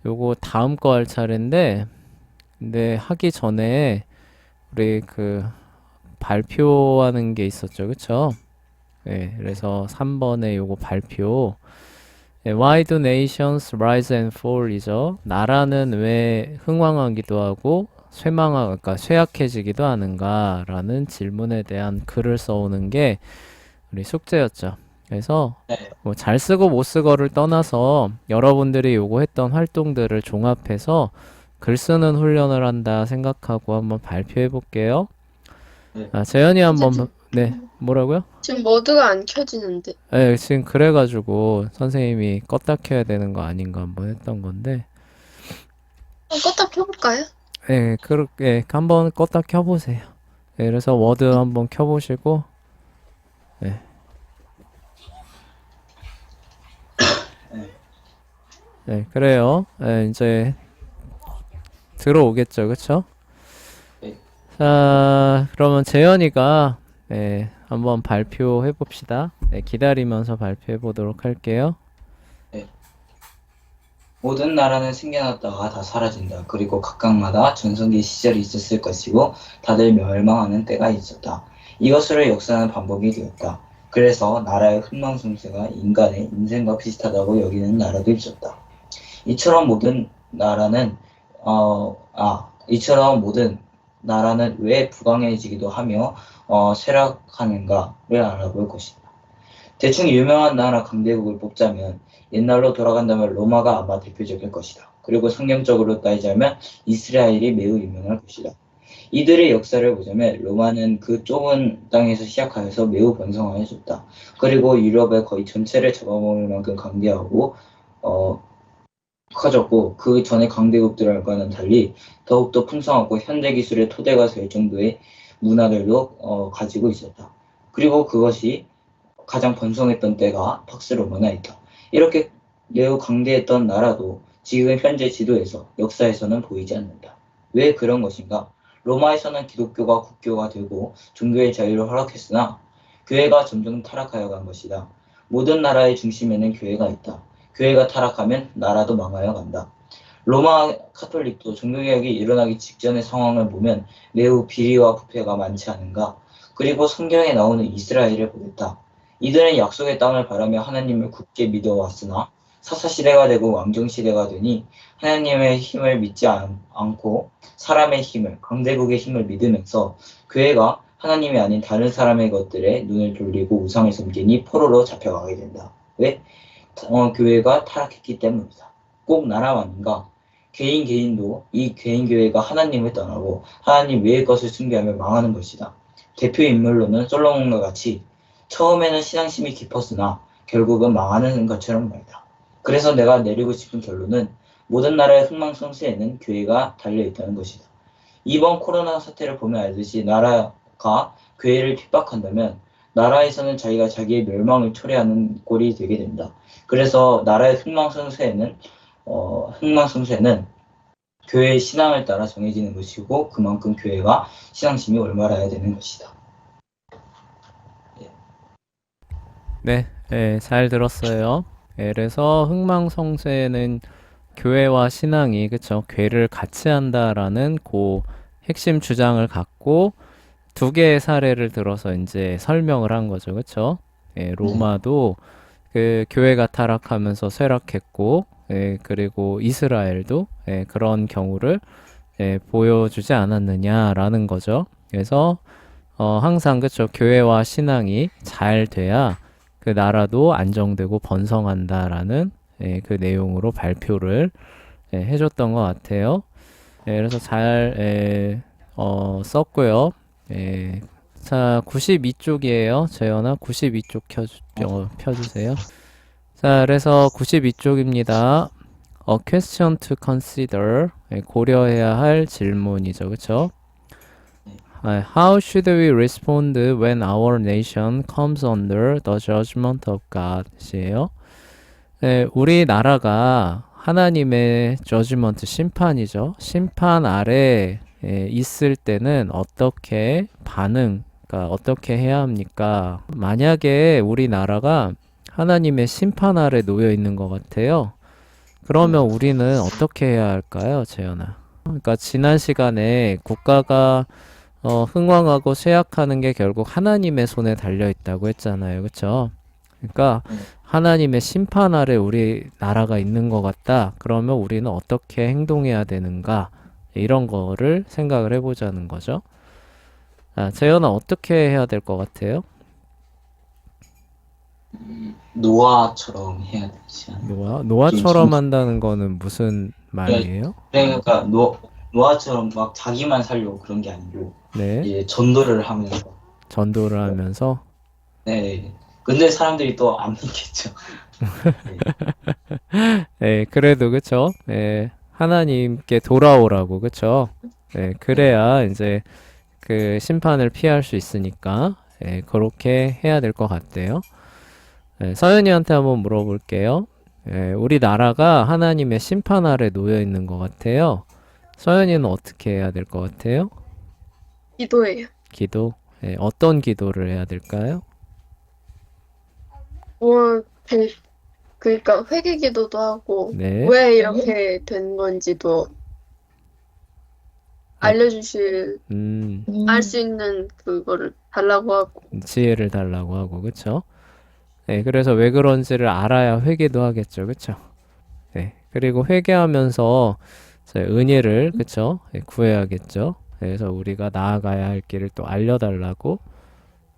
요거 다음 거 할 차례인데, 근데 하기 전에 우리 그 발표하는 게 있었죠, 그쵸? 네, 그래서 3번에 요거 발표. 네, Why do nations rise and fall이죠. 나라는 왜 흥왕하기도 하고 그러니까 쇠약해지기도 하는가라는 질문에 대한 글을 써오는 게 우리 숙제였죠. 그래서 네. 뭐 잘 쓰고 못 쓰고를 떠나서 여러분들이 요거 했던 활동들을 종합해서 글 쓰는 훈련을 한다 생각하고 한번 발표해 볼게요. 네. 아, 재현이 한번, 선생님, 네, 뭐라고요? 지금 모드가 안 켜지는데. 네, 지금 그래가지고 선생님이 껐다 켜야 되는 거 아닌가 한번 했던 건데, 껐다 켜볼까요? 네, 그렇게 한번 껐다 켜보세요. 네, 그래서 워드 한번 켜보시고, 네, 네. 네, 그래요. 네, 이제 들어오겠죠, 그쵸? 네. 자, 그러면 재현이가 네, 한번 발표해 봅시다. 네, 기다리면서 발표해 보도록 할게요. 네. 모든 나라는 생겨났다가 다 사라진다. 그리고 각각마다 전성기 시절이 있었을 것이고 다들 멸망하는 때가 있었다. 이것으로 역사는 반복이 되었다. 그래서 나라의 흥망성쇠가 인간의 인생과 비슷하다고 여기는 나라도 있었다. 이처럼 모든 나라는 이처럼 모든 나라는 왜 불강해지기도 하며 쇠락하는가를 알아볼 것이다. 대충 유명한 나라 강대국을 뽑자면 옛날로 돌아간다면 로마가 아마 대표적일 것이다. 그리고 성경적으로 따지자면 이스라엘이 매우 유명할 것이다. 이들의 역사를 보자면 로마는 그 좁은 땅에서 시작하여서 매우 번성하여졌다. 그리고 유럽의 거의 전체를 잡아먹을 만큼 강대하고 어, 커졌고 그 전에 강대국들과는 달리 더욱더 풍성하고 현대 기술의 토대가 될 정도의 문화들도 가지고 있었다. 그리고 그것이 가장 번성했던 때가 팍스 로마나이다. 이렇게 매우 강대했던 나라도 지금 현재 지도에서 역사에서는 보이지 않는다. 왜 그런 것인가? 로마에서는 기독교가 국교가 되고 종교의 자유를 허락했으나 교회가 점점 타락하여 간 것이다. 모든 나라의 중심에는 교회가 있다. 교회가 타락하면 나라도 망하여 간다. 로마 카톨릭도 종교개혁이 일어나기 직전의 상황을 보면 매우 비리와 부패가 많지 않은가? 그리고 성경에 나오는 이스라엘을 보겠다. 이들은 약속의 땅을 바라며 하나님을 굳게 믿어왔으나 사사시대가 되고 왕정시대가 되니 하나님의 힘을 믿지 않고 사람의 힘을, 강대국의 힘을 믿으면서 교회가 하나님이 아닌 다른 사람의 것들에 눈을 돌리고 우상을 섬기니 포로로 잡혀가게 된다. 왜? 교회가 타락했기 때문이다. 꼭 나라만인가? 개인도 이 개인교회가 하나님을 떠나고 하나님 외의 것을 숭배하며 망하는 것이다. 대표 인물로는 솔로몬과 같이 처음에는 신앙심이 깊었으나 결국은 망하는 것처럼 말이다. 그래서 내가 내리고 싶은 결론은 모든 나라의 흥망성쇠에는 교회가 달려있다는 것이다. 이번 코로나 사태를 보면 알듯이 나라가 교회를 핍박한다면 나라에서는 자기가 자기의 멸망을 초래하는 꼴이 되게 된다. 그래서 나라의 흥망성쇠는 교회의 신앙을 따라 정해지는 것이고 그만큼 교회가 신앙심이 올바라야 되는 것이다. 네, 잘 들었어요. 그래서 흥망성쇠는 교회와 신앙이, 그쵸? 괴를 같이 한다라는 그 핵심 주장을 갖고 두 개의 사례를 들어서 이제 설명을 한 거죠. 그쵸? 네. 로마도 그 교회가 타락하면서 쇠락했고, 그리고 이스라엘도 그런 경우를 보여주지 않았느냐라는 거죠. 그래서 항상 그쵸? 교회와 신앙이 잘 돼야 그 나라도 안정되고 번성한다라는 그 내용으로 발표를 해줬던 것 같아요. 그래서 잘 썼고요. 자, 92쪽이에요. 재현아, 92쪽 펴주세요. 자, 그래서 92쪽입니다. A question to consider. 고려해야 할 질문이죠. 그쵸? How should we respond when our nation comes under the judgment of God? 이에요. 우리나라가 하나님의 저지먼트 심판이죠. 심판 아래 있을 때는 그러니까 어떻게 해야 합니까? 만약에 우리나라가 하나님의 심판 아래 놓여 있는 것 같아요. 그러면 우리는 어떻게 해야 할까요, 재현아? 그러니까 지난 시간에 국가가 흥왕하고 쇠약하는 게 결국 하나님의 손에 달려 있다고 했잖아요. 그쵸? 그러니까 네. 하나님의 심판 아래 우리 나라가 있는 것 같다. 그러면 우리는 어떻게 행동해야 되는가? 이런 거를 생각을 해보자는 거죠. 아, 재현아 어떻게 해야 될 것 같아요? 노아처럼 해야 되지 않을까? 노아처럼 한다는 거는 무슨 말이에요? 그러니까 노아처럼 막 자기만 살려고 그런 게 아니고 네, 이제 전도를 하면서. 전도를 하면서 네. 근데 사람들이 또 안 믿겠죠. 네. 그래도 그쵸? 하나님께 돌아오라고 그쵸? 그래야 이제 그 심판을 피할 수 있으니까 그렇게 해야 될 것 같대요. 서연이한테 한번 물어볼게요. 우리 나라가 하나님의 심판 아래 놓여 있는 것 같아요. 서연이는 어떻게 해야 될 것 같아요? 기도해요. 기도? 어떤 기도를 해야 될까요? 뭐, 그러니까 회개 기도도 하고, 네. 왜 이렇게 된 건지도 알려주실, 알 수 있는 그거를 달라고 하고, 지혜를 달라고 하고, 그쵸? 그래서 왜 그런지를 알아야 회개도 하겠죠, 그쵸? 그리고 회개하면서 이제 은혜를, 그쵸? 구해야겠죠? 그래서 우리가 나아가야 할 길을 또 알려달라고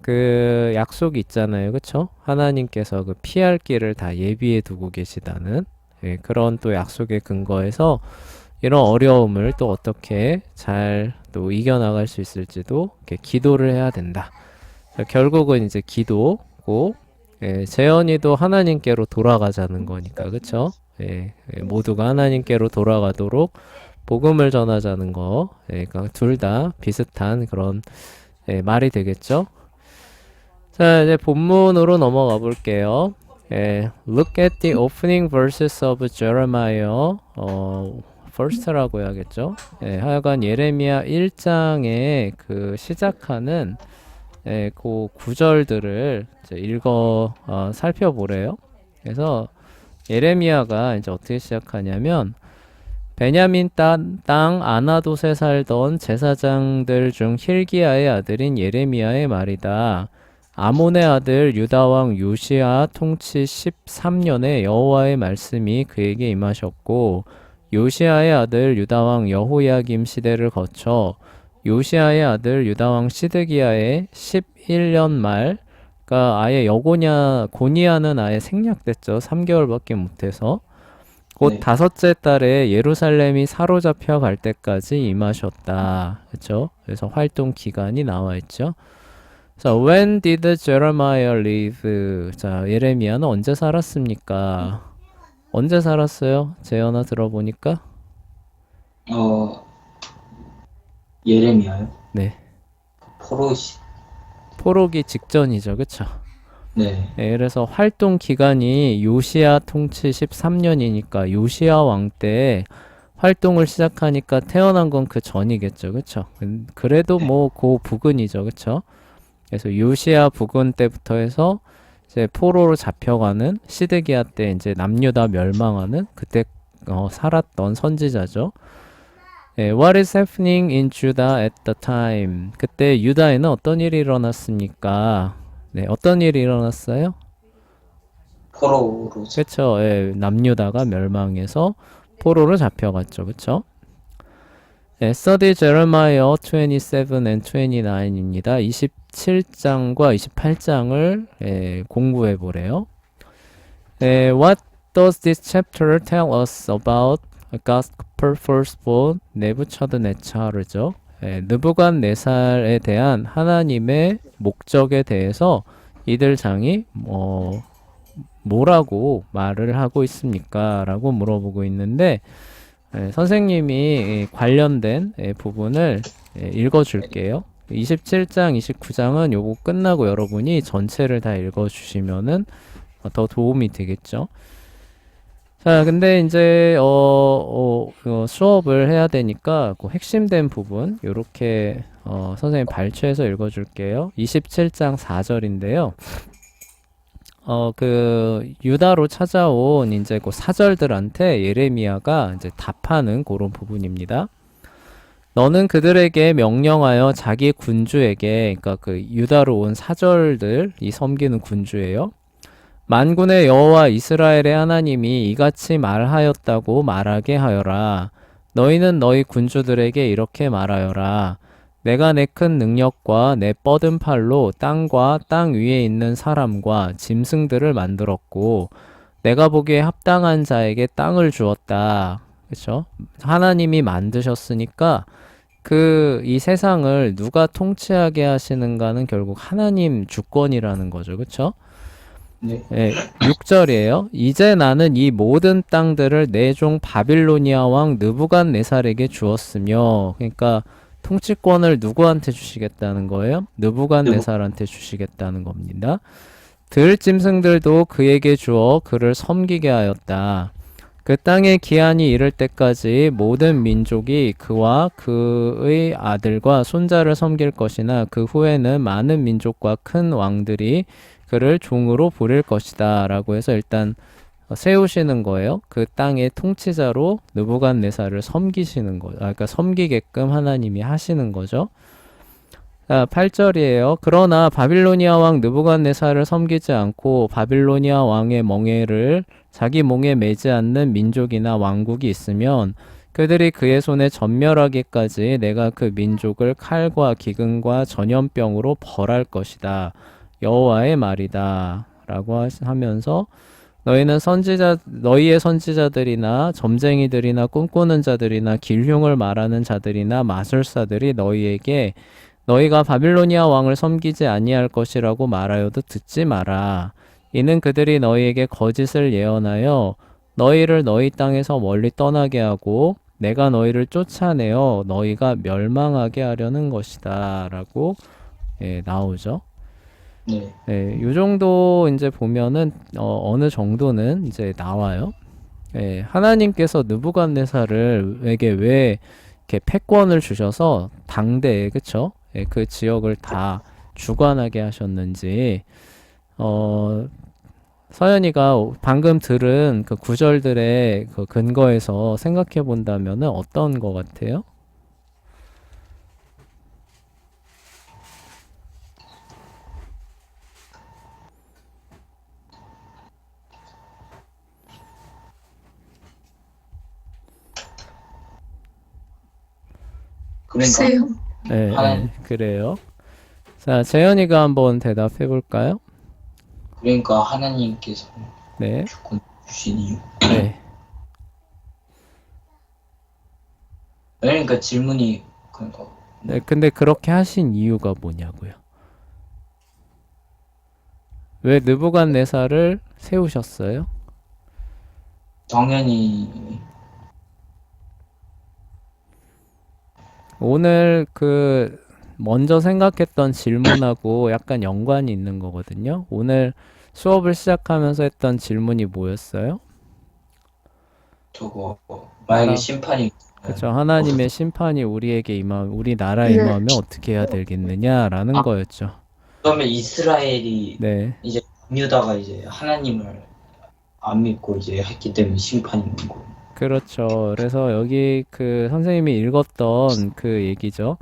그 약속이 있잖아요, 그쵸? 하나님께서 그 피할 길을 다 예비해 두고 계시다는 그런 또 약속에 근거해서 이런 어려움을 또 어떻게 잘 또 이겨나갈 수 있을지도 이렇게 기도를 해야 된다. 결국은 이제 기도고, 재현이도 하나님께로 돌아가자는 거니까, 그쵸? 모두가 하나님께로 돌아가도록 복음을 전하자는 거, 그러니까 둘 다 비슷한 그런 말이 되겠죠? 자, 이제 본문으로 넘어가 볼게요. Look at the opening verses of Jeremiah. first라고 해야겠죠. 하여간 예레미야 1장에 그 시작하는 그 구절들을 이제 살펴보래요. 그래서 예레미야가 이제 어떻게 시작하냐면 베냐민 땅 아나돗에 살던 제사장들 중 힐기야의 아들인 예레미야의 말이다. 아몬의 아들 유다왕 요시야 통치 13년에 여호와의 말씀이 그에게 임하셨고 요시야의 아들 유다왕 여호야김 시대를 거쳐 요시야의 아들 유다왕 시드기야의 11년 말, 그러니까 아예 고니야는 아예 생략됐죠. 3개월밖에 못해서. 곧 네. 다섯째 달에 예루살렘이 사로잡혀 갈 때까지 임하셨다. 그렇죠? 그래서 활동 기간이 나와 있죠. 자, when did Jeremiah live? 자, 예레미야는 언제 살았습니까? 언제 살았어요? 재현아 들어보니까? 예레미야요? 네. 포로시. 포로기 직전이죠. 그쵸? 네. 그래서 활동 기간이 요시야 통치 13년이니까 요시야 왕 때 활동을 시작하니까 태어난 건 그 전이겠죠. 그쵸? 그래도 뭐 그 부근이죠. 그쵸? 그래서 요시야 부근 때부터 해서 이제 포로로 잡혀가는 시드기야 때 이제 남유다 멸망하는 그때 살았던 선지자죠. What is happening in Judah at the time? 그때 유다에는 어떤 일이 일어났습니까? 네, 어떤 일이 일어났어요? 포로로. 그쵸? 남유다가 멸망해서 포로로 잡혀갔죠. 그쵸? Study Jeremiah 27 and 29입니다. 27장과 28장을 공부해 보래요. What does this chapter tell us about God's firstborn 네부차드네차르죠? 느부갓네살에 대한 하나님의 목적에 대해서 이들 장이 뭐라고 말을 하고 있습니까? 라고 물어보고 있는데 선생님이 관련된 부분을 읽어줄게요. 27장, 29장은 요거 끝나고 여러분이 전체를 다 읽어주시면은 더 도움이 되겠죠. 자, 근데 이제 수업을 해야 되니까 그 핵심된 부분 요렇게 선생님 발췌해서 읽어줄게요. 27장 4절인데요. 유다로 찾아온 이제 그 사절들한테 예레미야가 이제 답하는 그런 부분입니다. 너는 그들에게 명령하여 자기 군주에게, 그러니까 그 유다로 온 사절들, 이 섬기는 군주예요. 만군의 여호와 이스라엘의 하나님이 이같이 말하였다고 말하게 하여라. 너희는 너희 군주들에게 이렇게 말하여라. 내가 내 큰 능력과 내 뻗은 팔로 땅과 땅 위에 있는 사람과 짐승들을 만들었고, 내가 보기에 합당한 자에게 땅을 주었다. 그쵸? 하나님이 만드셨으니까 이 세상을 누가 통치하게 하시는가는 결국 하나님 주권이라는 거죠. 그쵸? 네. 예, 6절이에요. 이제 나는 이 모든 땅들을 내 종 바빌로니아 왕 느부갓네살에게 주었으며, 그러니까 통치권을 누구한테 주시겠다는 거예요? 느부갓네살한테 주시겠다는 겁니다. 들짐승들도 그에게 주어 그를 섬기게 하였다. 그 땅의 기한이 이를 때까지 모든 민족이 그와 그의 아들과 손자를 섬길 것이나 그 후에는 많은 민족과 큰 왕들이 그를 종으로 부릴 것이다 라고 해서 일단 세우시는 거예요. 그 땅의 통치자로 느부갓네살을 섬기시는 거죠. 그러니까 섬기게끔 하나님이 하시는 거죠. 자, 8절이에요. 그러나 바빌로니아 왕 느부갓네살을 섬기지 않고 바빌로니아 왕의 멍에를 자기 몽에 매지 않는 민족이나 왕국이 있으면 그들이 그의 손에 전멸하기까지 내가 그 민족을 칼과 기근과 전염병으로 벌할 것이다. 여호와의 말이다. 라고 하면서 너희의 선지자들이나 점쟁이들이나 꿈꾸는 자들이나 길흉을 말하는 자들이나 마술사들이 너희에게 너희가 바빌로니아 왕을 섬기지 아니할 것이라고 말하여도 듣지 마라. 이는 그들이 너희에게 거짓을 예언하여 너희를 너희 땅에서 멀리 떠나게 하고 내가 너희를 쫓아내어 너희가 멸망하게 하려는 것이다. 라고 나오죠. 네. 요 정도 이제 보면은 어느 정도는 이제 나와요. 하나님께서 느부갓네살에게 왜 이렇게 패권을 주셔서 당대에 그쵸? 그 지역을 다 주관하게 하셨는지 서연이가 방금 들은 그 구절들의 그 근거에서 생각해 본다면은 어떤 것 같아요? 그러니까 글쎄요. 네, 하나님, 그래요. 자, 재현이가 한번 대답해 볼까요? 그러니까 하나님께서 네, 주권 주신 이유. 네. 그러니까 질문이 그러니까 네, 근데 그렇게 하신 이유가 뭐냐고요? 왜 느부갓네살을 세우셨어요? 당연히 오늘 먼저 생각했던 질문하고 약간 연관이 있는 거거든요. 오늘 수업을 시작하면서 했던 질문이 뭐였어요? 저거 만약에 하나, 심판이 그쵸. 하나님의 심판이 우리 나라에 네. 임하면 어떻게 해야 되겠느냐라는 거였죠. 그러면 이스라엘이 네. 이제 유다가 이제 하나님을 안 믿고 이제 했기 때문에 심판이 있는 거. 그렇죠. 그래서 여기 선생님이 읽었던 그 얘기죠.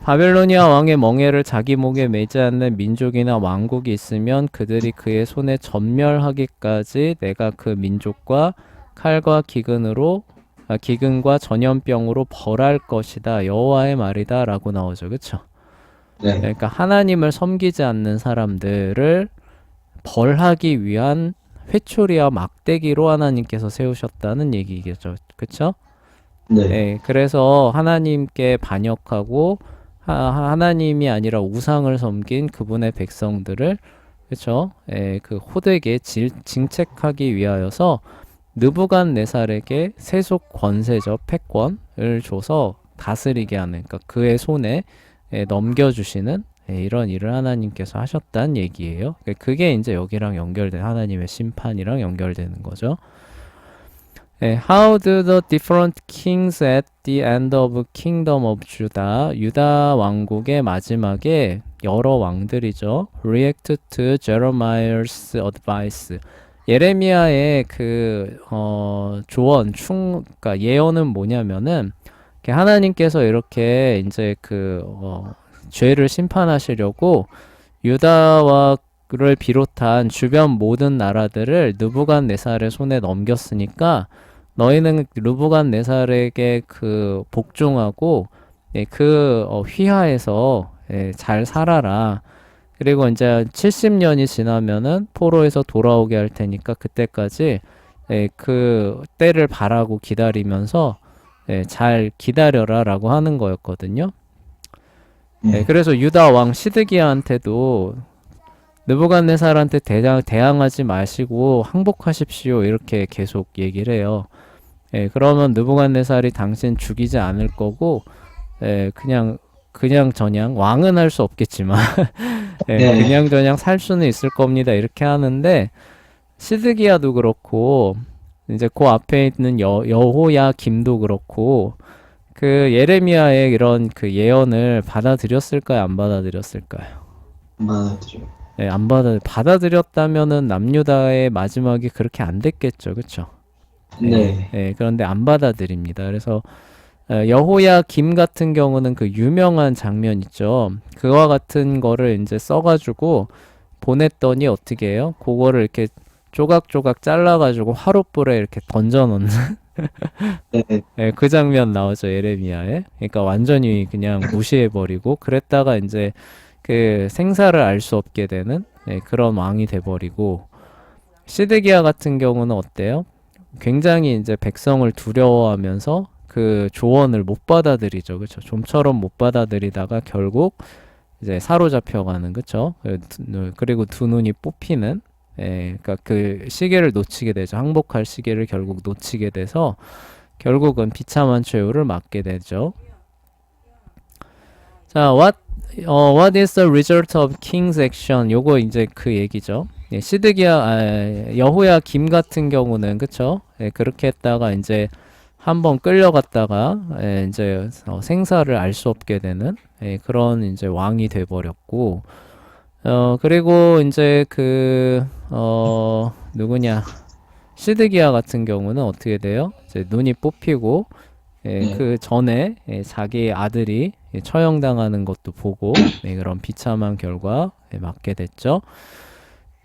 바벨로니아 왕의 멍에를 자기 목에 매지 않는 민족이나 왕국이 있으면 그들이 그의 손에 전멸하기까지 내가 그 민족과 칼과 기근과 전염병으로 벌할 것이다. 여호와의 말이다. 라고 나오죠. 그쵸? 네. 그러니까 하나님을 섬기지 않는 사람들을 벌하기 위한 회초리와 막대기로 하나님께서 세우셨다는 얘기겠죠. 그쵸? 네. 네, 그래서 하나님께 반역하고 하나님이 아니라 우상을 섬긴 그분의 백성들을 그쵸? 그 호되게 징책하기 위하여서 느부갓네살에게 세속 권세적 패권을 줘서 다스리게 하는, 그러니까 그의 손에 넘겨주시는 이런 일을 하나님께서 하셨다는 얘기예요. 그게 이제 여기랑 하나님의 심판이랑 연결되는 거죠. How do the different kings at the end of kingdom of Judah, 유다 왕국의 마지막에 여러 왕들이죠. react to Jeremiah's advice. 예레미야의 그 조언, 그러니까 예언은 뭐냐면은 이렇게 하나님께서 이렇게 이제 죄를 심판하시려고 유다와를 비롯한 주변 모든 나라들을 느부갓네살의 손에 넘겼으니까 너희는 느부갓네살에게 복종하고 휘하에서 잘 살아라. 그리고 이제 70년이 지나면은 포로에서 돌아오게 할 테니까 그때까지 그 때를 바라고 기다리면서 잘 기다려라라고 하는 거였거든요. 그래서 유다 왕 시드기야한테도 느부갓네살한테 대항하지 마시고 항복하십시오 이렇게 계속 얘기를 해요. 그러면 느부갓네살이 당신 죽이지 않을 거고 그냥 저냥 왕은 할 수 없겠지만 그냥 저냥 살 수는 있을 겁니다 이렇게 하는데 시드기야도 그렇고 이제 그 앞에 있는 여호야김도 그렇고 예레미야의 이런 예언을 받아들였을까요? 안 받아들였을까요? 맞아요. 안 받아들였다면은 남유다의 마지막이 그렇게 안 됐겠죠, 그렇죠? 네. 그런데 안 받아들입니다. 그래서 여호야김 같은 경우는 그 유명한 장면 있죠. 그와 같은 거를 이제 써가지고 보냈더니 어떻게 해요? 그거를 이렇게 조각조각 잘라가지고 화롯불에 이렇게 던져놓는 그 장면 나오죠, 예레미야에. 그러니까 완전히 그냥 무시해버리고 그랬다가 이제 생사를 알 수 없게 되는 그런 왕이 돼버리고 시드기야 같은 경우는 어때요? 굉장히 이제 백성을 두려워하면서 그 조언을 못 받아들이죠, 그렇죠? 좀처럼 못 받아들이다가 결국 이제 사로잡혀가는, 그렇죠? 그리고 두 눈이 뽑히는, 그러니까 그 시기를 놓치게 되죠. 항복할 시기를 결국 놓치게 돼서 결국은 비참한 최후를 맞게 되죠. 자, what is the result of king's action? 요거 이제 그 얘기죠. 여호야김 같은 경우는 그쵸? 그렇게 했다가 이제 한번 끌려갔다가 이제 생사를 알 수 없게 되는 그런 이제 왕이 돼 버렸고 그리고 이제 누구냐? 시드기야 같은 경우는 어떻게 돼요? 이제 눈이 뽑히고 그 전에 자기 아들이 처형당하는 것도 보고 그런 비참한 결과 맞게 됐죠.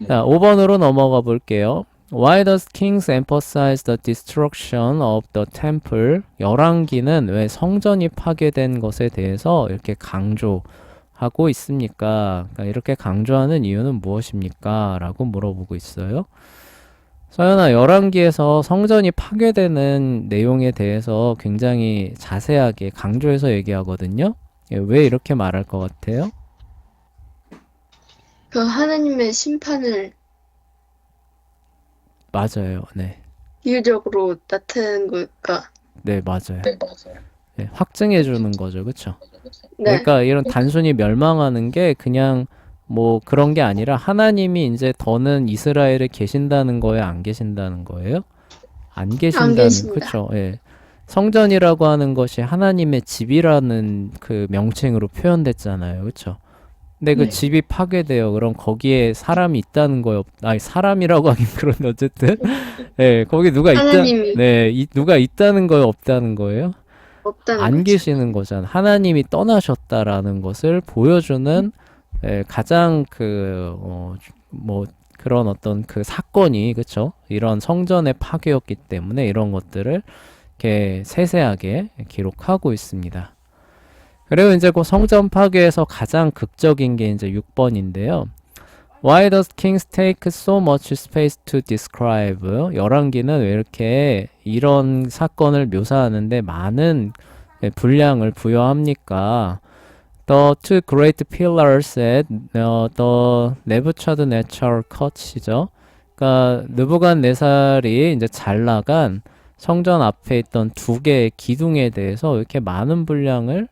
자, 5번으로 넘어가 볼게요. Why does kings emphasize the destruction of the temple? 열왕기는 왜 성전이 파괴된 것에 대해서 이렇게 강조하고 있습니까? 그러니까 이렇게 강조하는 이유는 무엇입니까? 라고 물어보고 있어요. 서연아, 열왕기에서 성전이 파괴되는 내용에 대해서 굉장히 자세하게 강조해서 얘기하거든요. 왜 이렇게 말할 것 같아요? 그 하나님의 심판을 맞아요. 네. 비유적으로 나타내는 거니까. 네, 맞아요. 네, 확증해 주는 거죠. 그렇죠? 네. 그러니까 이런 단순히 멸망하는 게 그냥 뭐 그런 게 아니라 하나님이 이제 더는 이스라엘에 계신다는 거예요, 안 계신다는 거예요? 안 계신다는, 계십니다. 그렇죠? 예. 성전이라고 하는 것이 하나님의 집이라는 그 명칭으로 표현됐잖아요. 그렇죠? 근데 그 네. 집이 파괴돼요. 그럼 거기에 사람이 있다는 거예요? 아니, 사람이라고 하긴 그런데 어쨌든 예, 거기 누가 하나님이 누가 있다는 거예요, 없다는 거예요? 없다는 안 거죠. 계시는 거잖아. 하나님이 떠나셨다라는 것을 보여주는 가장 뭐 그런 어떤 그 사건이, 그쵸? 이런 성전의 파괴였기 때문에 이런 것들을 이렇게 세세하게 기록하고 있습니다. 그리고 이제 그 성전 파괴에서 가장 극적인 게 이제 6번인데요. Why does kings take so much space to describe? 열왕기는 왜 이렇게 이런 사건을 묘사하는데 많은 분량을 부여합니까? The two great pillars at the Nebuchadnezzar cut이죠. 그러니까 느부갓네살이 이제 잘 나간 성전 앞에 있던 두 개의 기둥에 대해서 왜 이렇게 많은 분량을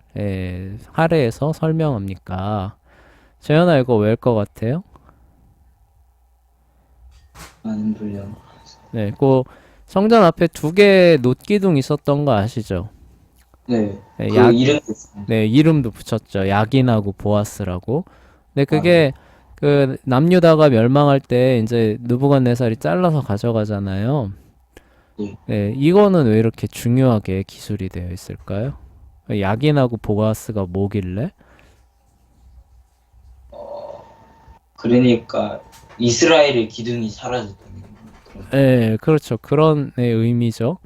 할애해서 설명합니까? 재현아, 이거 왜일 것 같아요? 많은 분량. 네, 그 성전 앞에 두 개의 놋기둥 있었던 거 아시죠? 네. 네, 그 이름도 있습니다. 네, 이름도 붙였죠. 야긴하고 보아스라고. 근데 그게 그 남유다가 멸망할 때 이제 느부갓네살이 잘라서 가져가잖아요. 네. 네, 이거는 왜 이렇게 중요하게 기술이 되어 있을까요? 야긴하고 보아스가 뭐길래? 그러니까 이스라엘의 기둥이 사라졌다는 그런 예, 그렇죠. 그런 의미죠.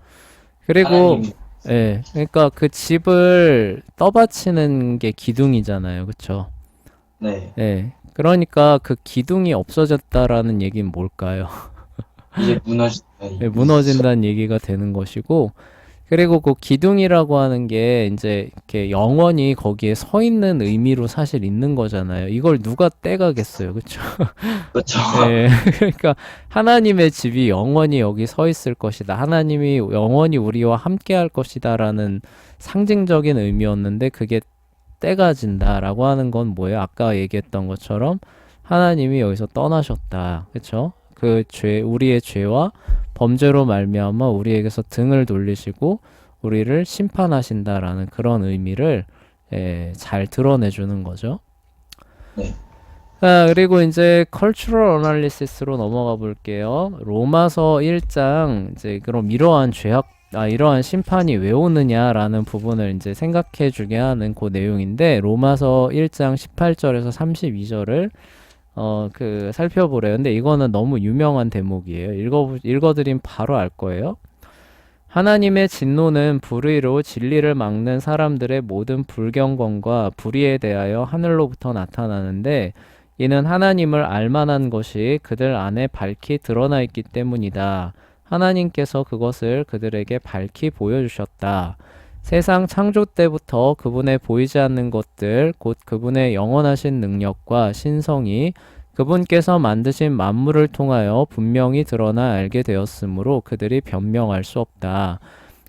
그리고 하나님이 예, 그러니까 그 집을 떠받치는 게 기둥이잖아요. 그쵸? 네 예, 그러니까 그 기둥이 없어졌다라는 얘기는 뭘까요? 이제 무너진다. 예, 무너진다는 얘기가 되는 것이고, 그리고 그 기둥이라고 하는 게 이제 이렇게 영원히 거기에 서 있는 의미로 사실 있는 거잖아요. 이걸 누가 떼가겠어요. 그쵸? 그렇죠. 예, 그러니까 하나님의 집이 영원히 여기 서 있을 것이다. 하나님이 영원히 우리와 함께 할 것이다라는 상징적인 의미였는데 그게 떼가진다라고 하는 건 뭐예요? 아까 얘기했던 것처럼 하나님이 여기서 떠나셨다. 그쵸? 그 죄, 우리의 죄와 범죄로 말미암아 우리에게서 등을 돌리시고 우리를 심판하신다라는 그런 의미를 잘 드러내주는 거죠. 네. 그리고 이제 cultural analysis로 넘어가 볼게요. 로마서 1장 이제 그럼 이러한 심판이 왜 오느냐라는 부분을 이제 생각해 주게 하는 그 내용인데 로마서 1장 18절에서 32절을 살펴보래요. 근데 이거는 너무 유명한 대목이에요. 읽어드리면 바로 알 거예요. 하나님의 진노는 불의로 진리를 막는 사람들의 모든 불경건과 불의에 대하여 하늘로부터 나타나는데 이는 하나님을 알만한 것이 그들 안에 밝히 드러나 있기 때문이다. 하나님께서 그것을 그들에게 밝히 보여주셨다. 세상 창조 때부터 그분의 보이지 않는 것들, 곧 그분의 영원하신 능력과 신성이 그분께서 만드신 만물을 통하여 분명히 드러나 알게 되었으므로 그들이 변명할 수 없다.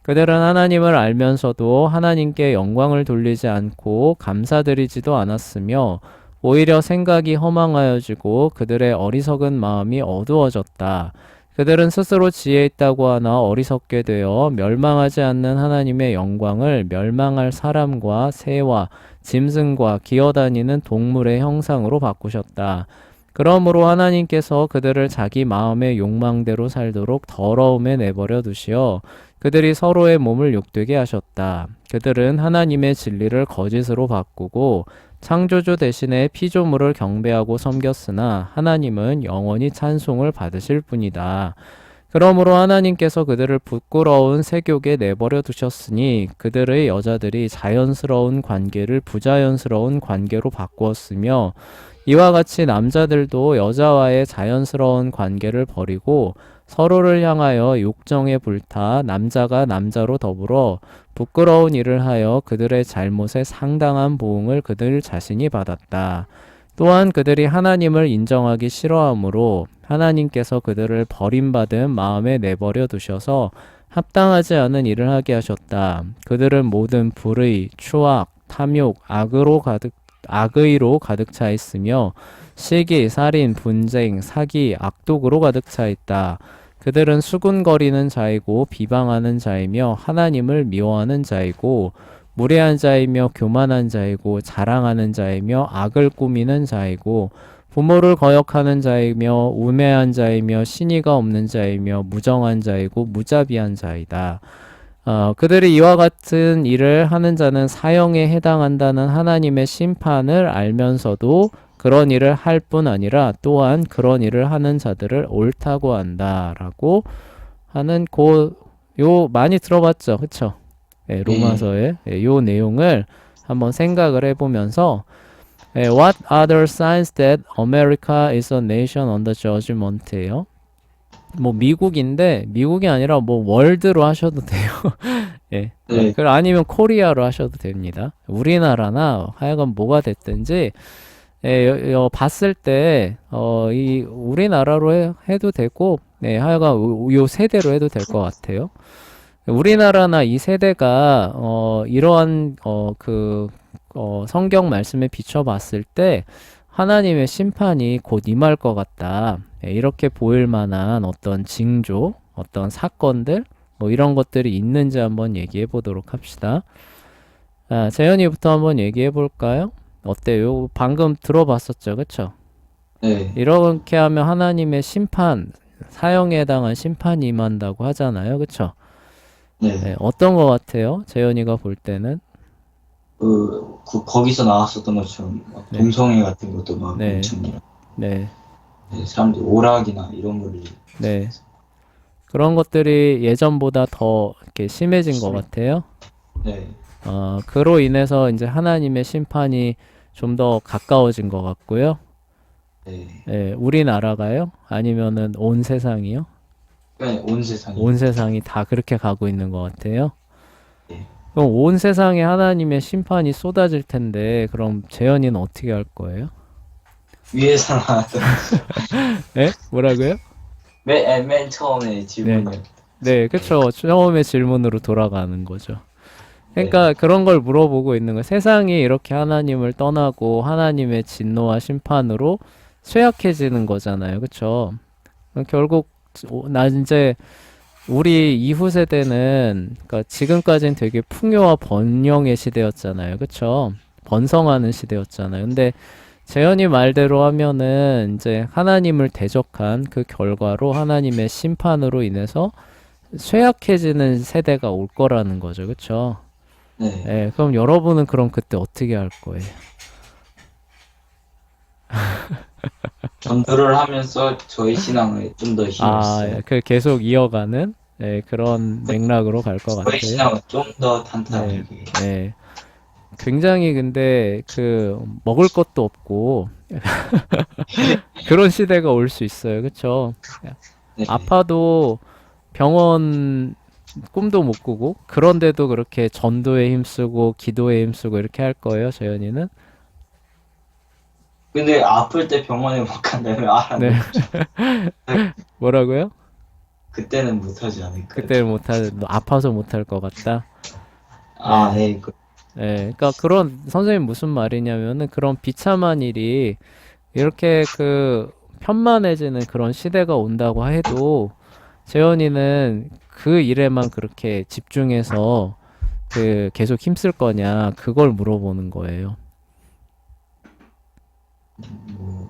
그들은 하나님을 알면서도 하나님께 영광을 돌리지 않고 감사드리지도 않았으며 오히려 생각이 허망하여지고 그들의 어리석은 마음이 어두워졌다. 그들은 스스로 지혜 있다고 하나 어리석게 되어 멸망하지 않는 하나님의 영광을 멸망할 사람과 새와 짐승과 기어다니는 동물의 형상으로 바꾸셨다. 그러므로 하나님께서 그들을 자기 마음의 욕망대로 살도록 더러움에 내버려 두시어 그들이 서로의 몸을 욕되게 하셨다. 그들은 하나님의 진리를 거짓으로 바꾸고 창조주 대신에 피조물을 경배하고 섬겼으나 하나님은 영원히 찬송을 받으실 뿐이다. 그러므로 하나님께서 그들을 부끄러운 세욕에 내버려 두셨으니 그들의 여자들이 자연스러운 관계를 부자연스러운 관계로 바꾸었으며 이와 같이 남자들도 여자와의 자연스러운 관계를 버리고 서로를 향하여 욕정에 불타 남자가 남자로 더불어 부끄러운 일을 하여 그들의 잘못에 상당한 보응을 그들 자신이 받았다. 또한 그들이 하나님을 인정하기 싫어하므로 하나님께서 그들을 버림받은 마음에 내버려 두셔서 합당하지 않은 일을 하게 하셨다. 그들은 모든 불의, 추악, 탐욕, 악의로 가득 차 있으며 시기, 살인, 분쟁, 사기, 악독으로 가득 차 있다. 그들은 수군거리는 자이고 비방하는 자이며 하나님을 미워하는 자이고 무례한 자이며 교만한 자이고 자랑하는 자이며 악을 꾸미는 자이고 부모를 거역하는 자이며 우매한 자이며 신의가 없는 자이며 무정한 자이고 무자비한 자이다. 그들이 이와 같은 일을 하는 자는 사형에 해당한다는 하나님의 심판을 알면서도 그런 일을 할 뿐 아니라 또한 그런 일을 하는 자들을 옳다고 한다라고 하는 요 많이 들어봤죠, 그쵸? 예, 로마서의 요 내용을 한번 생각을 해보면서 What are the signs that America is a nation under judgment예요? 뭐 미국인데 미국이 아니라 뭐 월드로 하셔도 돼요. 예. 네. 아니면 코리아로 하셔도 됩니다. 우리나라나 하여간 뭐가 됐든지 봤을 때 이 우리나라로 해도 되고 하여간 요 세대로 해도 될 것 같아요. 우리나라나 이 세대가 이러한 성경 말씀에 비춰봤을 때 하나님의 심판이 곧 임할 것 같다. 이렇게 보일 만한 어떤 징조, 어떤 사건들, 뭐 이런 것들이 있는지 한번 얘기해 보도록 합시다. 재현이부터 한번 얘기해 볼까요? 어때요? 방금 들어봤었죠, 그쵸? 네. 이렇게 하면 하나님의 심판, 사형에 해당한 심판이 임한다고 하잖아요, 그쵸? 네. 네, 어떤 거 같아요? 재현이가 볼 때는? 거기서 나왔었던 것처럼 막 네. 동성애 같은 것도 막 네. 엄청 네, 사람들이 오락이나 이런 거를 네. 그런 것들이 예전보다 더 이렇게 심해진 것 같아요. 네. 그로 인해서 이제 하나님의 심판이 좀 더 가까워진 것 같고요. 네. 예, 우리나라가요? 아니면은 온 세상이요? 그냥 온 세상이. 온 세상이 다 그렇게 가고 있는 것 같아요. 네. 그럼 온 세상에 하나님의 심판이 쏟아질 텐데, 그럼 재현이는 어떻게 할 거예요? 위에서 나왔던 예? 뭐라고요? 맨 처음에 질문을. 네, 그쵸. 처음에 질문으로 돌아가는 거죠. 그러니까 그런 걸 물어보고 있는 거예요. 세상이 이렇게 하나님을 떠나고 하나님의 진노와 심판으로 쇠약해지는 거잖아요. 그쵸? 결국 나 이제 우리 이후 세대는 그러니까 지금까지는 되게 풍요와 번영의 시대였잖아요. 그쵸? 번성하는 시대였잖아요. 근데 재현이 말대로 하면은 이제 하나님을 대적한 그 결과로 하나님의 심판으로 인해서 쇠약해지는 세대가 올 거라는 거죠. 그쵸? 네. 예, 그럼 여러분은 그럼 그때 어떻게 할 거예요? 전도를 하면서 저희 신앙을 좀 더 힘을 써요. 그 계속 이어가는 그런 맥락으로 갈 것 저희 같아요. 신앙을 좀 더 네, 탄탄하게. 네. 굉장히 근데 먹을 것도 없고 그런 시대가 올 수 있어요. 그쵸? 네. 아파도 병원 꿈도 못 꾸고 그런데도 그렇게 전도에 힘쓰고 기도에 힘쓰고 이렇게 할 거예요, 재현이는? 근데 아플 때 병원에 못 간다면 네. 뭐라고요? 그때는 못하지 않을까요? 그때 아파서 못할 것 같다. 네. 그러니까 그런 선생님 무슨 말이냐면은 그런 비참한 일이 이렇게 편만해지는 그런 시대가 온다고 해도 재현이는 그 일에만 그렇게 집중해서 계속 힘쓸 거냐 그걸 물어보는 거예요.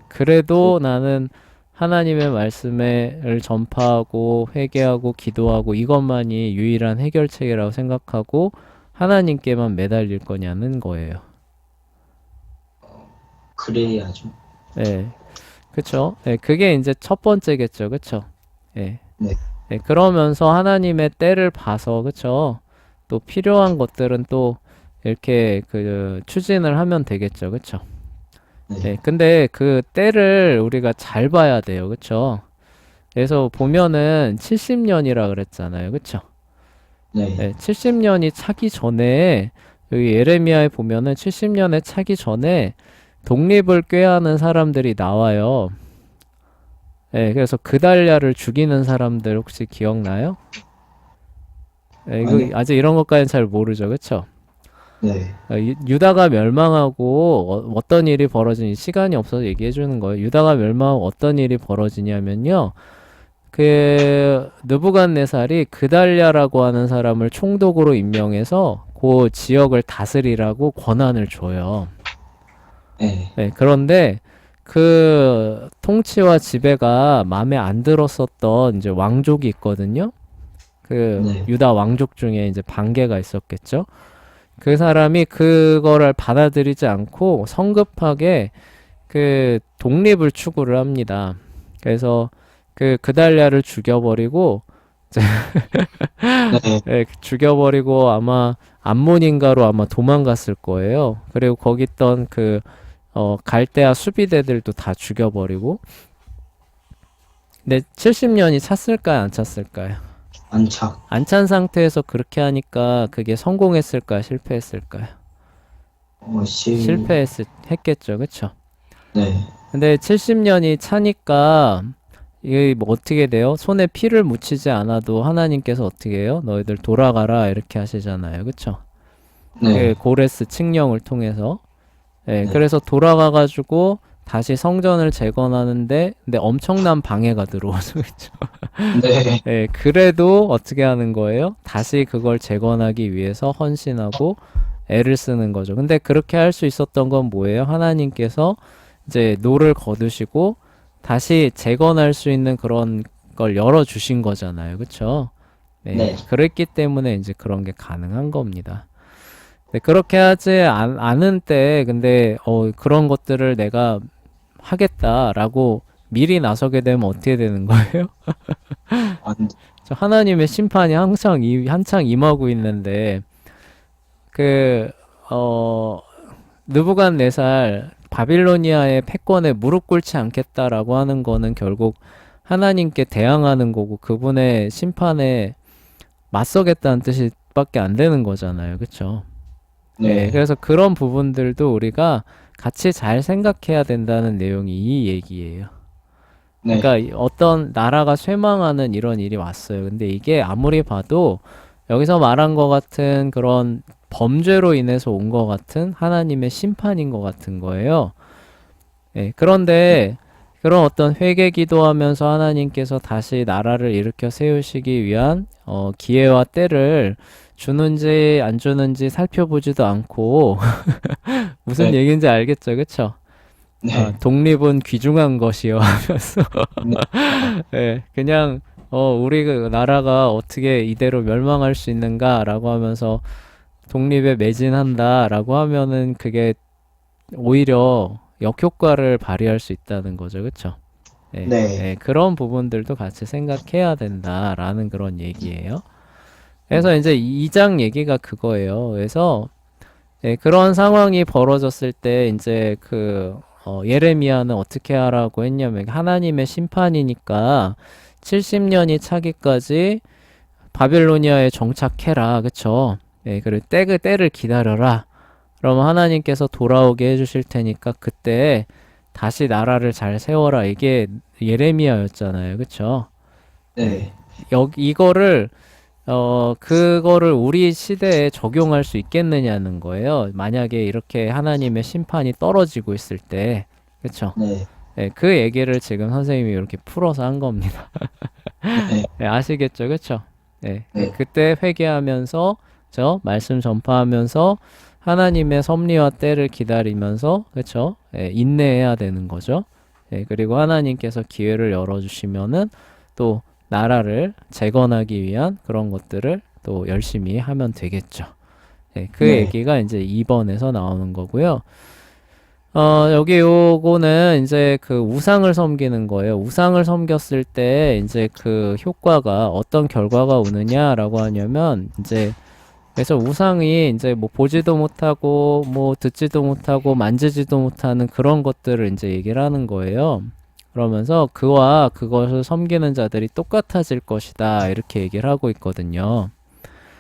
그래도 나는 하나님의 말씀을 전파하고 회개하고 기도하고 이것만이 유일한 해결책이라고 생각하고 하나님께만 매달릴 거냐는 거예요. 그래야죠. 네, 그쵸? 네, 그게 이제 첫 번째겠죠, 그쵸? 네. 네. 네, 그러면서 하나님의 때를 봐서, 그쵸? 또 필요한 것들은 또 이렇게 추진을 하면 되겠죠, 그쵸? 네, 근데 그 때를 우리가 잘 봐야 돼요, 그쵸? 그래서 보면은 70년이라 그랬잖아요, 그쵸? 네. 네, 70년이 차기 전에 여기 예레미야에 보면은 70년에 차기 전에 독립을 꾀하는 사람들이 나와요. 네, 그래서 그달랴를 죽이는 사람들 혹시 기억나요? 네, 이거 아니. 아직 이런 것까지는 잘 모르죠, 그쵸? 네. 유다가 멸망하고 어떤 일이 벌어지니 시간이 없어서 얘기해 주는 거예요. 유다가 멸망하고 어떤 일이 벌어지냐면요. 느부갓네살이 그달랴라고 하는 사람을 총독으로 임명해서 그 지역을 다스리라고 권한을 줘요. 네. 네, 그런데 그 통치와 지배가 마음에 안 들었었던 이제 왕족이 있거든요. 네. 유다 왕족 중에 이제 반개가 있었겠죠. 그 사람이 그거를 받아들이지 않고 성급하게 독립을 추구를 합니다. 그래서 그달랴를 죽여버리고 네. 네, 죽여버리고 아마 암몬인가로 아마 도망갔을 거예요. 그리고 거기 있던 갈대아 수비대들도 다 죽여버리고. 근데 70년이 찼을까요? 안 찼을까요? 안 찬 상태에서 그렇게 하니까 그게 성공했을까요? 실패했을까요? 실패했겠죠. 그쵸? 네. 근데 70년이 차니까 이게 뭐 어떻게 돼요? 손에 피를 묻히지 않아도 하나님께서 어떻게 해요? 너희들 돌아가라 이렇게 하시잖아요. 그쵸? 네. 고레스 칙령을 통해서. 네, 네. 그래서 돌아가가지고 다시 성전을 재건하는데 근데 엄청난 방해가 들어오죠. 그쵸? 네. 그래도 어떻게 하는 거예요? 다시 그걸 재건하기 위해서 헌신하고 애를 쓰는 거죠. 근데 그렇게 할 수 있었던 건 뭐예요? 하나님께서 이제 노를 거두시고 다시 재건할 수 있는 그런 걸 열어주신 거잖아요. 그쵸? 네. 네. 그랬기 때문에 이제 그런 게 가능한 겁니다. 네, 그렇게 하지 않은 때, 근데, 그런 것들을 내가 하겠다라고 미리 나서게 되면 어떻게 되는 거예요? 안, 저 하나님의 심판이 한창 임하고 있는데, 그, 어, 느부갓네살 바빌로니아의 패권에 무릎 꿇지 않겠다라고 하는 거는 결국 하나님께 대항하는 거고 그분의 심판에 맞서겠다는 뜻밖에 안 되는 거잖아요. 그쵸? 네, 네. 그래서 그런 부분들도 우리가 같이 잘 생각해야 된다는 내용이 이 얘기예요. 네. 그러니까 어떤 나라가 쇠망하는 이런 일이 왔어요. 근데 이게 아무리 봐도 여기서 말한 것 같은 그런 범죄로 인해서 온 것 같은 하나님의 심판인 것 같은 거예요. 예, 그런데 그런 어떤 회개 기도하면서 하나님께서 다시 나라를 일으켜 세우시기 위한 기회와 때를 주는지 안 주는지 살펴보지도 않고 무슨 네. 얘기인지 알겠죠, 그쵸? 네. 독립은 귀중한 것이요 하면서 네. 예, 그냥 우리 그 나라가 어떻게 이대로 멸망할 수 있는가라고 하면서 독립에 매진한다라고 하면은 그게 오히려 역효과를 발휘할 수 있다는 거죠. 그쵸? 예, 네. 예, 그런 부분들도 같이 생각해야 된다라는 그런 얘기예요. 그래서 이제 2장 얘기가 그거예요. 그래서 예, 그런 상황이 벌어졌을 때 이제 예레미야는 어떻게 하라고 했냐면 하나님의 심판이니까 70년이 차기까지 바빌로니아에 정착해라. 그쵸? 예, 그리고 때를 기다려라. 그러면 하나님께서 돌아오게 해주실 테니까 그때 다시 나라를 잘 세워라. 이게 예레미야였잖아요. 그쵸? 네. 이거를 그거를 우리 시대에 적용할 수 있겠느냐는 거예요. 만약에 이렇게 하나님의 심판이 떨어지고 있을 때. 그쵸? 네. 예, 그 얘기를 지금 선생님이 이렇게 풀어서 한 겁니다. 네. 예, 아시겠죠? 그쵸? 예, 네. 그때 회개하면서, 말씀 전파하면서 하나님의 섭리와 때를 기다리면서, 그쵸? 예, 인내해야 되는 거죠. 예, 그리고 하나님께서 기회를 열어주시면은 또 나라를 재건하기 위한 그런 것들을 또 열심히 하면 되겠죠. 예, 그 네. 얘기가 이제 2번에서 나오는 거고요. 여기 요거는 이제 그 우상을 섬기는 거예요. 우상을 섬겼을 때 이제 그 효과가 어떤 결과가 오느냐라고 하냐면 이제 그래서 우상이 이제 뭐 보지도 못하고 뭐 듣지도 못하고 만지지도 못하는 그런 것들을 이제 얘기를 하는 거예요. 그러면서 그와 그것을 섬기는 자들이 똑같아질 것이다. 이렇게 얘기를 하고 있거든요.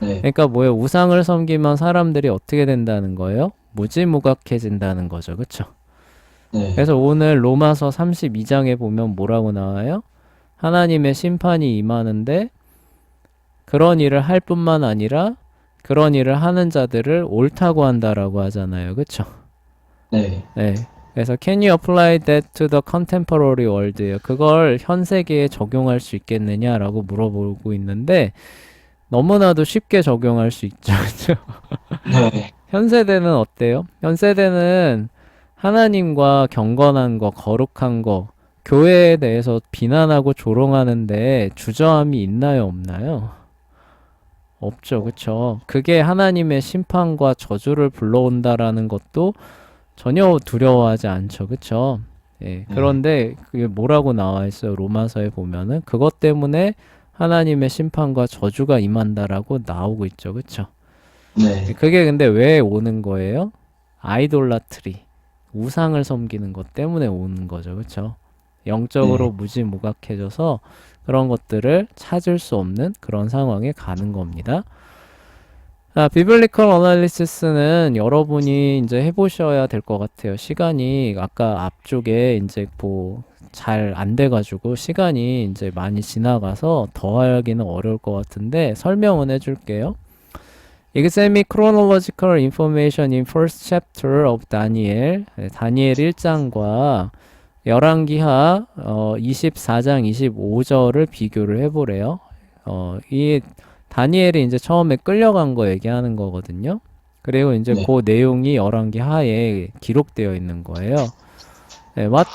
네. 그러니까 뭐예요? 우상을 섬기면 사람들이 어떻게 된다는 거예요? 무지무각해진다는 거죠. 그쵸? 네. 그래서 오늘 로마서 32장에 보면 뭐라고 나와요? 하나님의 심판이 임하는데 그런 일을 할 뿐만 아니라 그런 일을 하는 자들을 옳다고 한다라고 하잖아요. 그쵸? 네. 네. 그래서 can you apply that to the contemporary world예요. 그걸 현 세계에 적용할 수 있겠느냐라고 물어보고 있는데 너무나도 쉽게 적용할 수 있죠. 그쵸? 네. 현 세대는 어때요? 현 세대는 하나님과 경건한 거, 거룩한 거, 교회에 대해서 비난하고 조롱하는데 주저함이 있나요, 없나요? 없죠, 그쵸? 그게 하나님의 심판과 저주를 불러온다라는 것도 전혀 두려워하지 않죠, 그쵸? 예, 그런데 그게 뭐라고 나와 있어요, 로마서에 보면은? 그것 때문에 하나님의 심판과 저주가 임한다라고 나오고 있죠, 그쵸? 네. 그게 근데 왜 오는 거예요? 아이돌라트리, 우상을 섬기는 것 때문에 오는 거죠. 그쵸? 영적으로 무지무각해져서 그런 것들을 찾을 수 없는 그런 상황에 가는 겁니다. 비블리컬 어널리시스는 여러분이 이제 해보셔야 될 것 같아요. 시간이 아까 앞쪽에 이제 뭐 잘 안 돼가지고 시간이 이제 많이 지나가서 더 하기는 어려울 것 같은데 설명은 해줄게요. Examine chronological information in first chapter of Daniel. 다니엘 1장과 열왕기하 24장 25절을 비교를 해보래요. 이 다니엘이 이제 처음에 끌려간 거 얘기하는 거거든요. 그리고 이제 네. 그 내용이 열왕기 하에 기록되어 있는 거예요. 네, what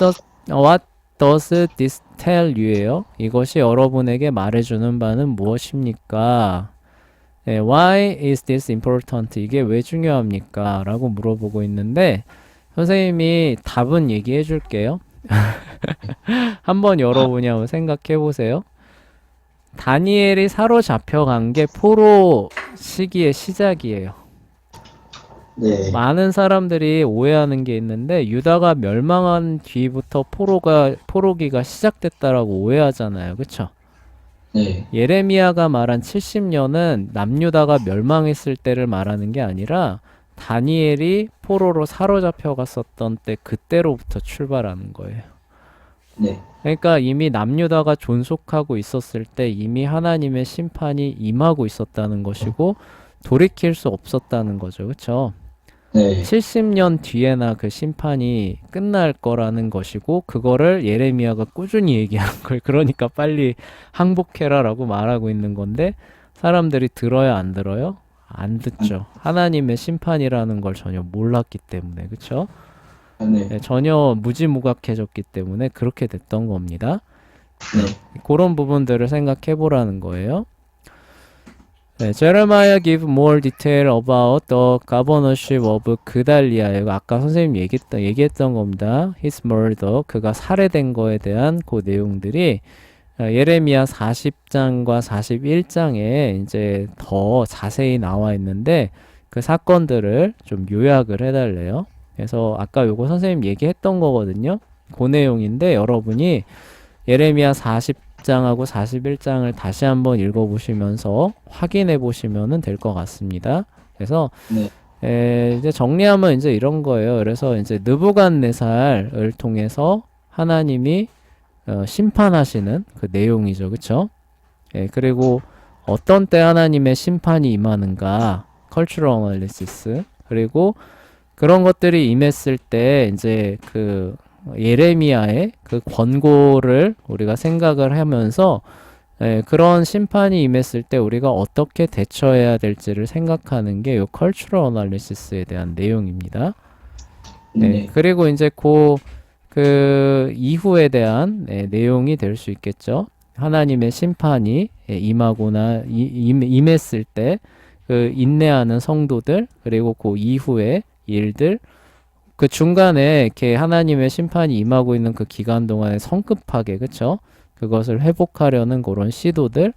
does this tell you예요? 이것이 여러분에게 말해주는 바는 무엇입니까? 네, why is this important? 이게 왜 중요합니까? 라고 물어보고 있는데 선생님이 답은 얘기해 줄게요. 한번 여러분이 한번 생각해 보세요. 다니엘이 사로잡혀간 게 포로 시기의 시작이에요. 네. 많은 사람들이 오해하는 게 있는데 유다가 멸망한 뒤부터 포로기가 시작됐다라고 오해하잖아요. 그쵸? 네. 예레미야가 말한 70년은 남유다가 멸망했을 때를 말하는 게 아니라 다니엘이 포로로 사로잡혀 갔었던 때 그때로부터 출발하는 거예요. 네. 그러니까 이미 남유다가 존속하고 있었을 때 이미 하나님의 심판이 임하고 있었다는 것이고 돌이킬 수 없었다는 거죠. 그쵸? 네. 70년 뒤에나 그 심판이 끝날 거라는 것이고 그거를 예레미야가 꾸준히 얘기한 걸 그러니까 빨리 항복해라라고 말하고 있는 건데 사람들이 들어요 안 들어요? 안 듣죠. 하나님의 심판이라는 걸 전혀 몰랐기 때문에 그쵸? 네. 네, 전혀 무지무각해졌기 때문에 그렇게 됐던 겁니다. 네. 그런 부분들을 생각해 보라는 거예요. 네, Jeremiah give more detail about the governorship of 그달리아. 이거 아까 선생님 얘기했던 겁니다. His murder. 그가 살해된 거에 대한 그 내용들이 예레미야 40장과 41장에 이제 더 자세히 나와 있는데 그 사건들을 좀 요약을 해달래요. 그래서 아까 요거 선생님 얘기했던 거거든요. 그 내용인데 여러분이 예레미야 40장하고 41장을 다시 한번 읽어보시면서 확인해 보시면 될 것 같습니다. 그래서 네. 이제 정리하면 이제 이런 거예요. 그래서 이제 느부갓네살을 통해서 하나님이 심판하시는 그 내용이죠. 그쵸? 그리고 어떤 때 하나님의 심판이 임하는가, cultural analysis. 그리고 그런 것들이 임했을 때 이제 그 예레미야의 그 권고를 우리가 생각을 하면서 그런 심판이 임했을 때 우리가 어떻게 대처해야 될지를 생각하는 게 요 cultural analysis에 대한 내용입니다. 네. 그리고 이제 그 이후에 대한 내용이 될 수 있겠죠. 하나님의 심판이 임했을 때 그 인내하는 성도들 그리고 그 이후에 일들 그 중간에 이렇게 하나님의 심판이 임하고 있는 그 기간 동안에 성급하게 그쵸? 그것을 회복하려는 그런 시도들을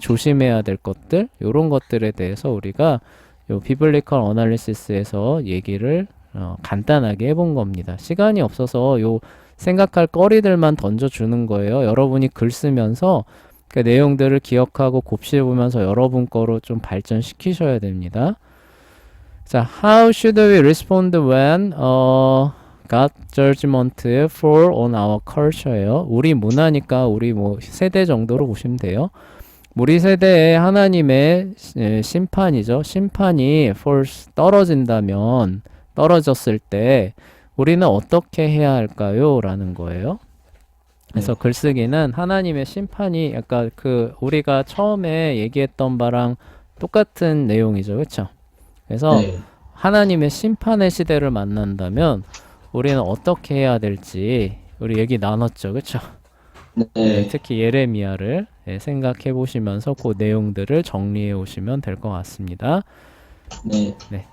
조심해야 될 것들 요런 것들에 대해서 우리가 요 비블리컬 어널리시스에서 얘기를 간단하게 해본 겁니다. 시간이 없어서 요 생각할 거리들만 던져주는 거예요. 여러분이 글 쓰면서 그 내용들을 기억하고 곱씹으면서 여러분 거로 좀 발전시키셔야 됩니다. 자, how should we respond when God judgment fall on our culture예요. 우리 문화니까 우리 뭐 세대 정도로 보시면 돼요. 우리 세대에 하나님의 심판이죠. 심판이 떨어졌을 때 우리는 어떻게 해야 할까요? 라는 거예요. 그래서 글쓰기는 하나님의 심판이 약간 그 우리가 처음에 얘기했던 바랑 똑같은 내용이죠. 그렇죠? 그래서 하나님의 심판의 시대를 만난다면 우리는 어떻게 해야 될지 우리 얘기 나눴죠. 그렇죠? 네. 특히 예레미야를 생각해 보시면서 그 내용들을 정리해 오시면 될 것 같습니다. 네. 네.